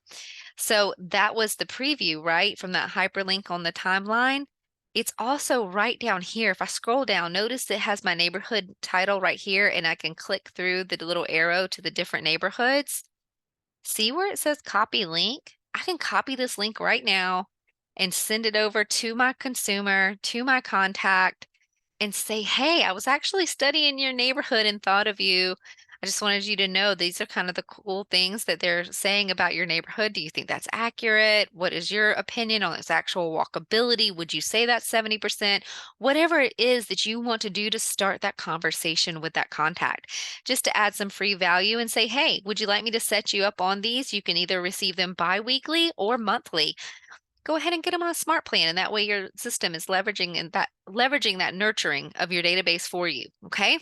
So that was the preview, right? From that hyperlink on the timeline. It's also right down here. If I scroll down, notice it has my neighborhood title right here, and I can click through the little arrow to the different neighborhoods. See where it says copy link? I can copy this link right now and send it over to my consumer, to my contact, and say, hey, I was actually studying your neighborhood and thought of you. I just wanted you to know these are kind of the cool things that they're saying about your neighborhood. Do you think that's accurate? What is your opinion on its actual walkability? Would you say that's 70%? Whatever it is that you want to do to start that conversation with that contact, just to add some free value and say, hey, would you like me to set you up on these? You can either receive them bi-weekly or monthly. Go ahead and get them on a smart plan, and that way your system is leveraging that nurturing of your database for you. Okay.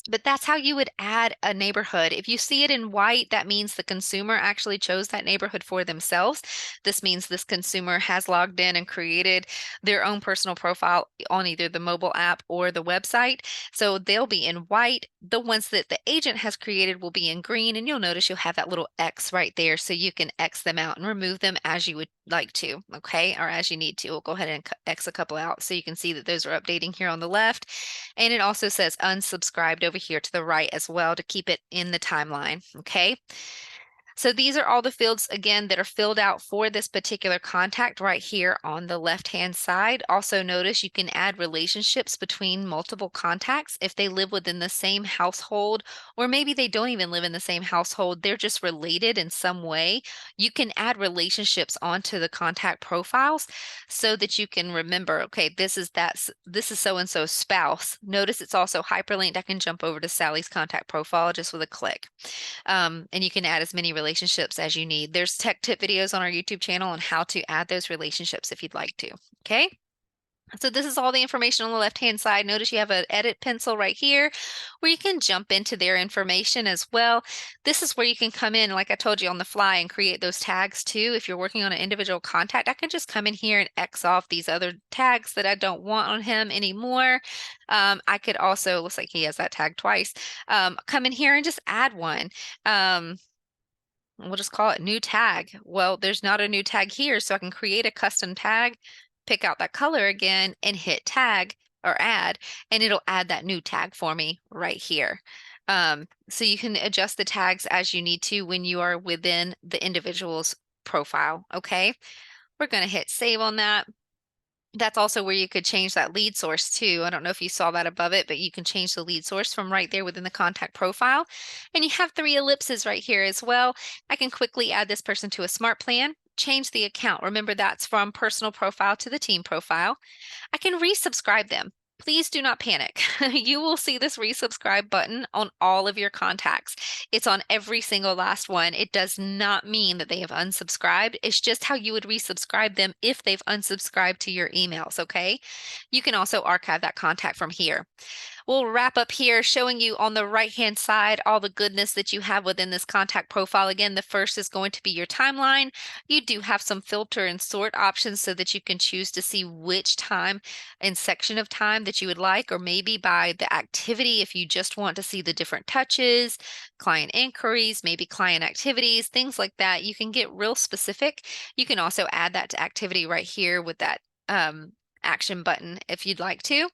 But that's how you would add a neighborhood. If you see it in white, that means the consumer actually chose that neighborhood for themselves. This means this consumer has logged in and created their own personal profile on either the mobile app or the website. So they'll be in white. The ones that the agent has created will be in green, and you'll notice you'll have that little X right there. So you can X them out and remove them as you would like to, okay? Or as you need to. We'll go ahead and X a couple out so you can see that those are updating here on the left. And it also says unsubscribed over here to the right as well to keep it in the timeline. Okay. So these are all the fields, again, that are filled out for this particular contact right here on the left-hand side. Also notice you can add relationships between multiple contacts if they live within the same household, or maybe they don't even live in the same household. They're just related in some way. You can add relationships onto the contact profiles so that you can remember, okay, this is so-and-so's spouse. Notice it's also hyperlinked. I can jump over to Sally's contact profile just with a click. And you can add as many relationships as you need. There's tech tip videos on our YouTube channel on how to add those relationships if you'd like to. Okay. So this is all the information on the left-hand side. Notice you have an edit pencil right here where you can jump into their information as well. This is where you can come in, like I told you, on the fly and create those tags too. If you're working on an individual contact, I can just come in here and X off these other tags that I don't want on him anymore. I could also, looks like he has that tag twice, come in here and just add one. We'll just call it new tag. Well, there's not a new tag here, so I can create a custom tag, pick out that color again, and hit tag or add, and it'll add that new tag for me right here. So you can adjust the tags as you need to when you are within the individual's profile, okay? We're going to hit save on that. That's also where you could change that lead source too. I don't know if you saw that above it, but you can change the lead source from right there within the contact profile. And you have 3 ellipses right here as well. I can quickly add this person to a smart plan, change the account. Remember, that's from personal profile to the team profile. I can resubscribe them. Please do not panic. You will see this resubscribe button on all of your contacts. It's on every single last one. It does not mean that they have unsubscribed. It's just how you would resubscribe them if they've unsubscribed to your emails, okay? You can also archive that contact from here. We'll wrap up here showing you on the right-hand side all the goodness that you have within this contact profile. Again, the first is going to be your timeline. You do have some filter and sort options so that you can choose to see which time and section of time that you would like, or maybe by the activity if you just want to see the different touches, client inquiries, maybe client activities, things like that. You can get real specific. You can also add that to activity right here with that action button if you'd like to.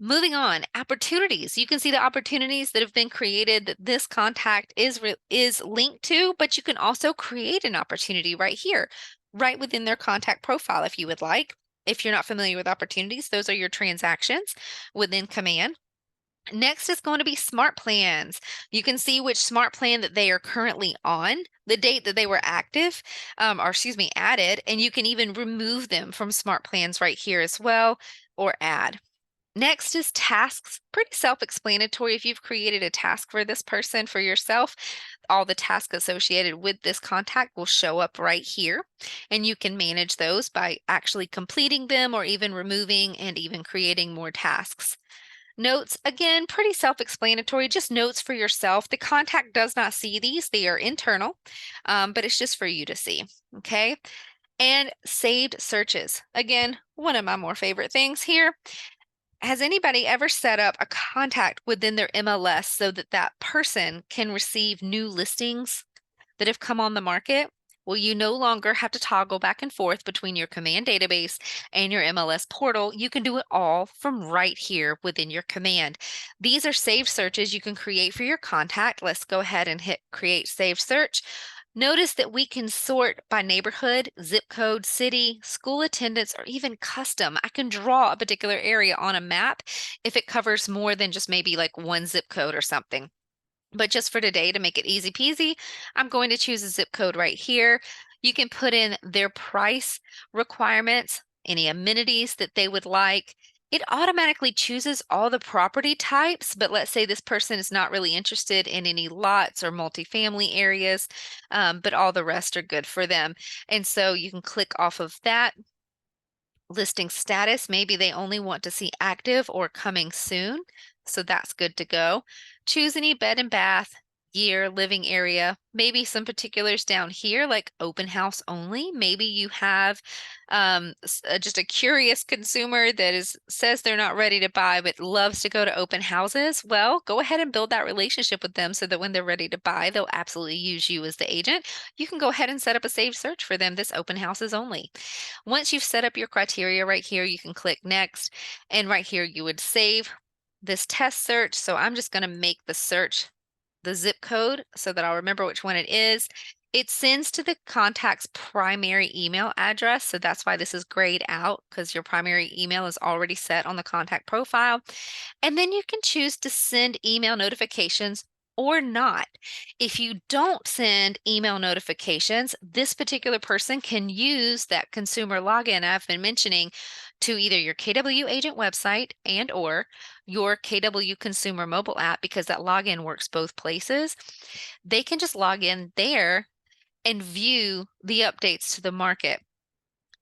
Moving on, opportunities. You can see the opportunities that have been created that this contact is linked to, but you can also create an opportunity right here, right within their contact profile if you would like. If you're not familiar with opportunities, those are your transactions within Command. Next is going to be smart plans. You can see which smart plan that they are currently on, the date that they were active, added, and you can even remove them from smart plans right here as well, or add. Next is tasks. Pretty self-explanatory. If you've created a task for this person for yourself, all the tasks associated with this contact will show up right here. And you can manage those by actually completing them or even removing and even creating more tasks. Notes, again, pretty self-explanatory, just notes for yourself. The contact does not see these. They are internal, but it's just for you to see, okay? And saved searches. Again, one of my more favorite things here. Has anybody ever set up a contact within their MLS so that that person can receive new listings that have come on the market? Well, you no longer have to toggle back and forth between your Command database and your MLS portal. You can do it all from right here within your Command. These are saved searches you can create for your contact. Let's go ahead and hit create saved search. Notice that we can sort by neighborhood, zip code, city, school attendance, or even custom. I can draw a particular area on a map if it covers more than just maybe like one zip code or something. But just for today, to make it easy peasy, I'm going to choose a zip code right here. You can put in their price requirements, any amenities that they would like. It automatically chooses all the property types, but let's say this person is not really interested in any lots or multifamily areas, but all the rest are good for them. And so you can click off of that. Listing status, maybe they only want to see active or coming soon. So that's good to go. Choose any bed and bath, year, living area, maybe some particulars down here, like open house only. Maybe you have just a curious consumer that says they're not ready to buy but loves to go to open houses. Well, go ahead and build that relationship with them so that when they're ready to buy, they'll absolutely use you as the agent. You can go ahead and set up a saved search for them. This open houses only. Once you've set up your criteria right here, you can click next, and right here you would save this test search. So I'm just going to make the search the zip code so that I'll remember which one it is. It sends to the contact's primary email address. So that's why this is grayed out, because your primary email is already set on the contact profile. And then you can choose to send email notifications or not. If you don't send email notifications, this particular person can use that consumer login I've been mentioning to either your KW agent website and or your KW consumer mobile app, because that login works both places. They can just log in there and view the updates to the market.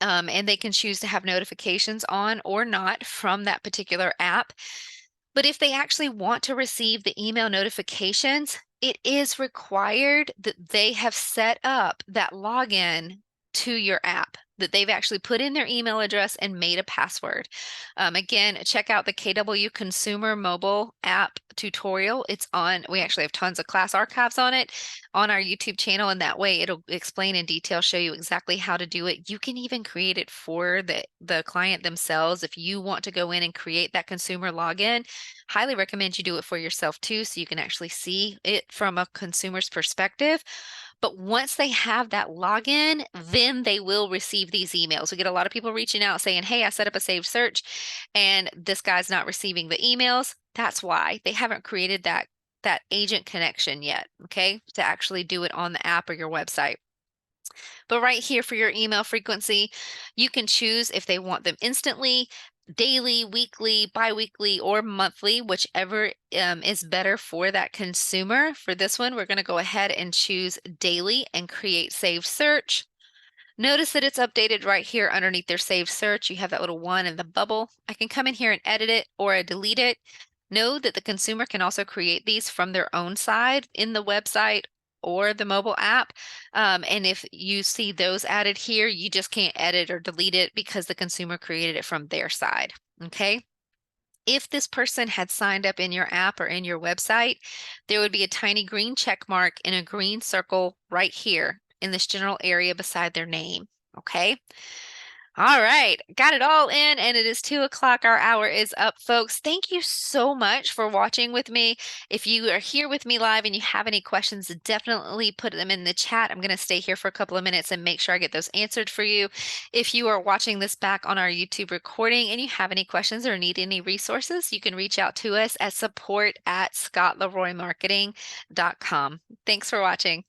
And they can choose to have notifications on or not from that particular app. But if they actually want to receive the email notifications, it is required that they have set up that login to your app, that they've actually put in their email address and made a password. Again, check out the KW Consumer Mobile app tutorial. We actually have tons of class archives on it on our YouTube channel, and that way it'll explain in detail, show you exactly how to do it. You can even create it for the client themselves. If you want to go in and create that consumer login, highly recommend you do it for yourself too, so you can actually see it from a consumer's perspective. But once they have that login, then they will receive these emails. We get a lot of people reaching out saying, hey, I set up a saved search and this guy's not receiving the emails. That's why they haven't created that agent connection yet, okay, to actually do it on the app or your website. But right here for your email frequency, you can choose if they want them instantly, daily, weekly, biweekly, or monthly, whichever is better for that consumer. For this one, we're going to go ahead and choose daily and create saved search. Notice that it's updated right here underneath their saved search. You have that little one in the bubble. I can come in here and edit it or delete it. Know that the consumer can also create these from their own side in the website or the mobile app. And if you see those added here, you just can't edit or delete it because the consumer created it from their side. Okay. If this person had signed up in your app or in your website, there would be a tiny green check mark in a green circle right here in this general area beside their name. Okay. All right, got it all in, and it is 2 o'clock. Our hour is up, folks. Thank you so much for watching with me. If you are here with me live and you have any questions, definitely put them in the chat. I'm going to stay here for a couple of minutes and make sure I get those answered for you. If you are watching this back on our YouTube recording and you have any questions or need any resources, you can reach out to us at support@scottleroymarketing.com. Thanks for watching.